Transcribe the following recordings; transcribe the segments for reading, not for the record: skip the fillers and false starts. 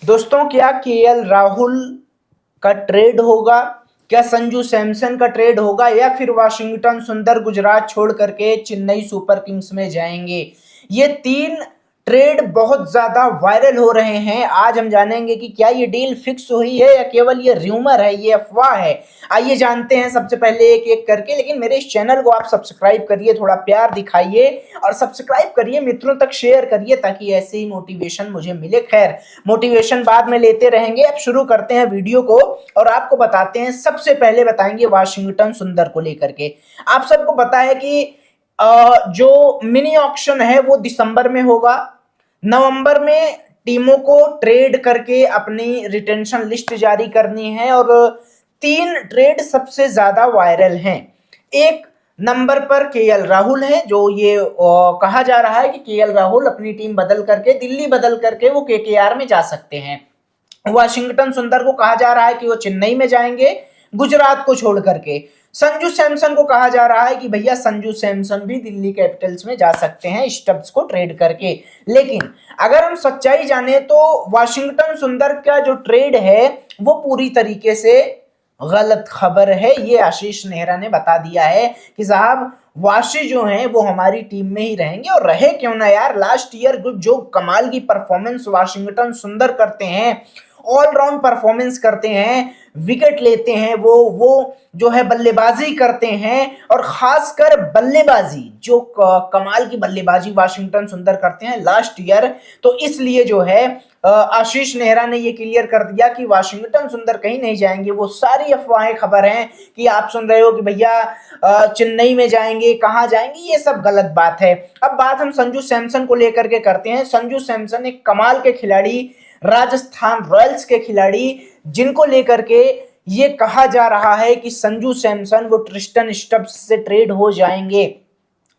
दोस्तों, क्या केएल राहुल का ट्रेड होगा? क्या संजू सैमसन का ट्रेड होगा या फिर वाशिंगटन सुंदर गुजरात छोड़ करके चेन्नई सुपर किंग्स में जाएंगे? ये तीन ट्रेड बहुत ज्यादा वायरल हो रहे हैं। आज हम जानेंगे कि क्या ये डील फिक्स हुई है या केवल ये र्यूमर है, ये अफवाह है। आइए जानते हैं सबसे पहले एक एक करके। लेकिन मेरे इस चैनल को आप सब्सक्राइब करिए, थोड़ा प्यार दिखाइए और सब्सक्राइब करिए, मित्रों तक शेयर करिए ताकि ऐसे ही मोटिवेशन मुझे मिले। खैर, मोटिवेशन बाद में लेते रहेंगे। अब शुरू करते हैं वीडियो को और आपको बताते हैं। सबसे पहले बताएंगे वाशिंगटन सुंदर को लेकर के। आप सबको पता है कि जो मिनी ऑक्शन है वो दिसंबर में होगा। नवंबर में टीमों को ट्रेड करके अपनी रिटेंशन लिस्ट जारी करनी है और तीन ट्रेड सबसे ज्यादा वायरल हैं। एक नंबर पर केएल राहुल है, जो ये कहा जा रहा है कि केएल राहुल अपनी टीम बदल करके, दिल्ली बदल करके वो केकेआर में जा सकते हैं। वाशिंगटन सुंदर को कहा जा रहा है कि वो चेन्नई में जाएंगे गुजरात को छोड़ करके। संजू सैमसन को कहा जा रहा है कि भैया संजू सैमसन भी दिल्ली कैपिटल्स में जा सकते हैं स्टब्स को ट्रेड करके। लेकिन अगर हम सच्चाई जाने तो वाशिंगटन सुंदर का जो ट्रेड है वो पूरी तरीके से गलत खबर है। ये आशीष नेहरा ने बता दिया है कि साहब वाशी जो हैं वो हमारी टीम में ही रहेंगे। और रहे क्यों ना यार, लास्ट ईयर जो कमाल की परफॉर्मेंस वाशिंगटन सुंदर करते हैं, ऑलराउंड परफॉर्मेंस करते हैं, विकेट लेते हैं, वो जो है बल्लेबाजी करते हैं और खासकर बल्लेबाजी जो कमाल की बल्लेबाजी वाशिंगटन सुंदर करते हैं लास्ट ईयर। तो इसलिए जो है आशीष नेहरा ने ये क्लियर कर दिया कि वाशिंगटन सुंदर कहीं नहीं जाएंगे। वो सारी अफवाहें खबर हैं कि आप सुन रहे हो कि भैया चेन्नई में जाएंगे, कहां जाएंगे, ये सब गलत बात है। अब बात हम संजू सैमसन को लेकर के करते हैं। संजू सैमसन एक कमाल के खिलाड़ी, राजस्थान रॉयल्स के खिलाड़ी, जिनको लेकर के ये कहा जा रहा है कि संजू सैमसन वो ट्रिस्टन स्टब्स से ट्रेड हो जाएंगे।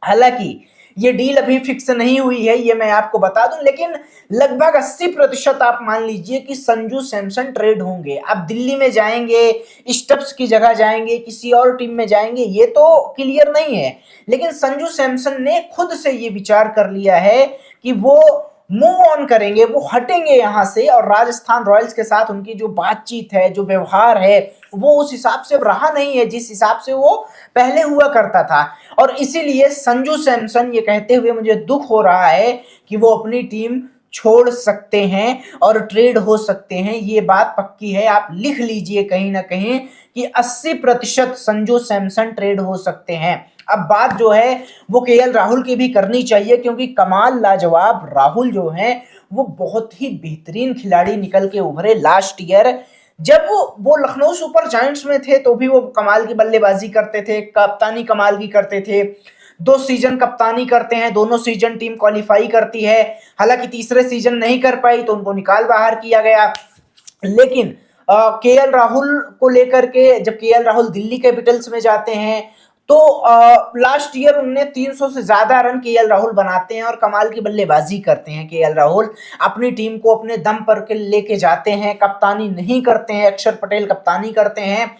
हालांकि ये डील अभी फिक्स नहीं हुई है, ये मैं आपको बता दूं, लेकिन लगभग 80% आप मान लीजिए कि संजू सैमसन ट्रेड होंगे। अब दिल्ली में जाएंगे, स्टब्स की जगह जाएंगे, किसी और टीम में जाएंगे, ये तो क्लियर नहीं है। लेकिन संजू सैमसन ने खुद से ये विचार कर लिया है कि वो मूव ऑन करेंगे, वो हटेंगे यहां से। और राजस्थान रॉयल्स के साथ उनकी जो बातचीत है, जो व्यवहार है, वो उस हिसाब से रहा नहीं है जिस हिसाब से वो पहले हुआ करता था। और इसीलिए संजू सैमसन ये कहते हुए मुझे दुख हो रहा है कि वो अपनी टीम छोड़ सकते हैं और ट्रेड हो सकते हैं। ये बात पक्की है, आप लिख लीजिए कहीं ना कहीं कि 80% संजू सैमसन ट्रेड हो सकते हैं। अब बात जो है वो केएल राहुल की भी करनी चाहिए, क्योंकि कमाल लाजवाब राहुल जो हैं वो बहुत ही बेहतरीन खिलाड़ी निकल के उभरे लास्ट ईयर। जब वो लखनऊ सुपर जायंट्स में थे तो भी वो कमाल की बल्लेबाजी करते थे, कप्तानी कमाल की करते थे। 2 सीजन कप्तानी करते हैं, दोनों सीजन टीम क्वालिफाई करती है। हालांकि तीसरे सीजन नहीं कर पाई तो उनको निकाल बाहर किया गया। लेकिन केएल राहुल को लेकर के जब केएल राहुल दिल्ली कैपिटल्स में जाते हैं तो लास्ट ईयर उनने 300 से ज्यादा रन केएल राहुल बनाते हैं और कमाल की बल्लेबाजी करते हैं। केएल राहुल अपनी टीम को अपने दम पर के लेके जाते हैं, कप्तानी नहीं करते हैं, अक्षर पटेल कप्तानी करते हैं।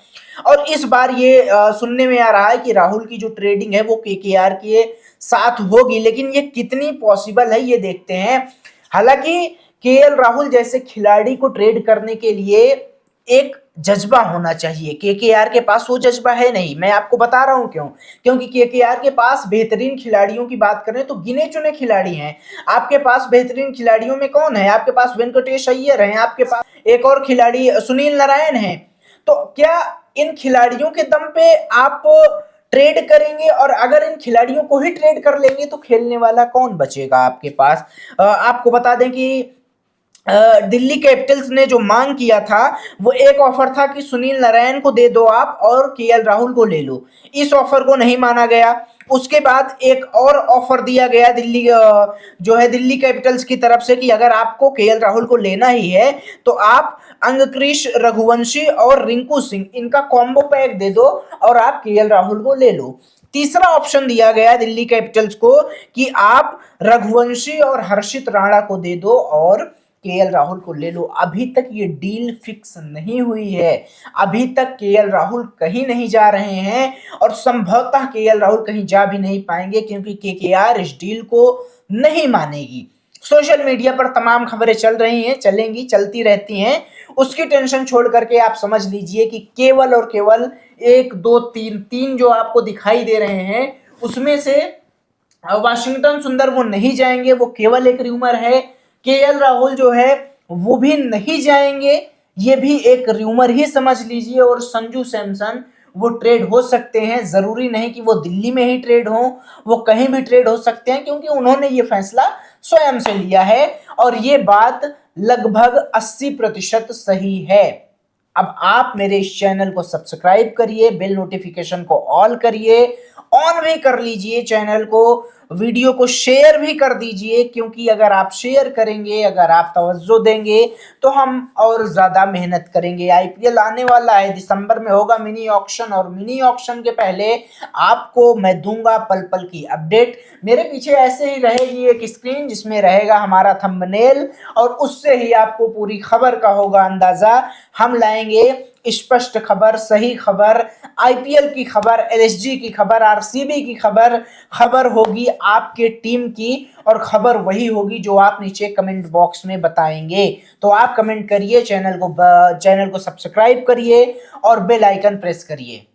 और इस बार ये सुनने में आ रहा है कि राहुल की जो ट्रेडिंग है वो केकेआर के साथ होगी, लेकिन ये कितनी पॉसिबल है ये देखते हैं। हालांकि केएल राहुल जैसे खिलाड़ी को ट्रेड करने के लिए एक जज्बा होना चाहिए। केकेआर के पास वो जज्बा है नहीं। मैं आपको बता रहा हूं क्यों, क्योंकि केकेआर के पास बेहतरीन खिलाड़ियों की बात करें तो गिने चुने खिलाड़ी हैं। आपके पास बेहतरीन खिलाड़ियों में कौन है? आपके पास वेंकटेश अय्यर हैं, आपके पास एक और खिलाड़ी सुनील नारायण हैं। तो क्या इन खिलाड़ियों के दम पे आप ट्रेड करेंगे? और अगर इन खिलाड़ियों को ही ट्रेड कर लेंगे तो खेलने वाला कौन बचेगा आपके पास? आपको बता दें कि दिल्ली कैपिटल्स ने जो मांग किया था वो एक ऑफर था कि सुनील नारायण को दे दो आप और केएल राहुल को ले लो। इस ऑफर को नहीं माना गया। उसके बाद एक और ऑफर दिया गया दिल्ली जो है दिल्ली कैपिटल्स की तरफ से कि अगर आपको केएल राहुल को लेना ही है तो आप अंगक्रिश रघुवंशी और रिंकू सिंह इनका कॉम्बो पैक दे दो और आप केएल राहुल को ले लो। तीसरा ऑप्शन दिया गया दिल्ली कैपिटल्स को कि आप रघुवंशी और हर्षित राणा को दे दो और केएल राहुल को ले लो। अभी तक ये डील फिक्स नहीं हुई है। अभी तक केएल राहुल कहीं नहीं जा रहे हैं और संभवतः केएल राहुल कहीं जा भी नहीं पाएंगे, क्योंकि केकेआर इस डील को नहीं मानेगी। सोशल मीडिया पर तमाम खबरें चल रही हैं, चलेंगी, चलती रहती हैं, उसकी टेंशन छोड़ करके आप समझ लीजिए कि केवल और केवल एक दो तीन तीन जो आपको दिखाई दे रहे हैं उसमें से वाशिंगटन सुंदर वो नहीं जाएंगे, वो केवल एक र्यूमर है। केएल राहुल जो है वो भी नहीं जाएंगे, ये भी एक र्यूमर ही समझ लीजिए। और संजू सैमसन वो ट्रेड हो सकते हैं, जरूरी नहीं कि वो दिल्ली में ही ट्रेड हो, वो कहीं भी ट्रेड हो सकते हैं, क्योंकि उन्होंने ये फैसला स्वयं से लिया है और ये बात लगभग 80% सही है। अब आप मेरे इस चैनल को सब्सक्राइब करिए, बेल नोटिफिकेशन को ऑल करिए, ऑन भी कर लीजिए चैनल को, वीडियो को शेयर भी कर दीजिए, क्योंकि अगर आप शेयर करेंगे, अगर आप तवज्जो देंगे तो हम और ज़्यादा मेहनत करेंगे। आईपीएल आने वाला है, दिसंबर में होगा मिनी ऑक्शन, और मिनी ऑक्शन के पहले आपको मैं दूंगा पल पल की अपडेट। मेरे पीछे ऐसे ही रहेगी एक स्क्रीन जिसमें रहेगा हमारा थंबनेल, और उससे ही आपको पूरी खबर का होगा अंदाज़ा। हम लाएंगे स्पष्ट खबर, सही खबर, आईपीएल की खबर, एलएसजी की खबर, आरसीबी की खबर। खबर होगी आपके टीम की, और खबर वही होगी जो आप नीचे कमेंट बॉक्स में बताएंगे। तो आप कमेंट करिए, चैनल को सब्सक्राइब करिए और बेल आइकन प्रेस करिए।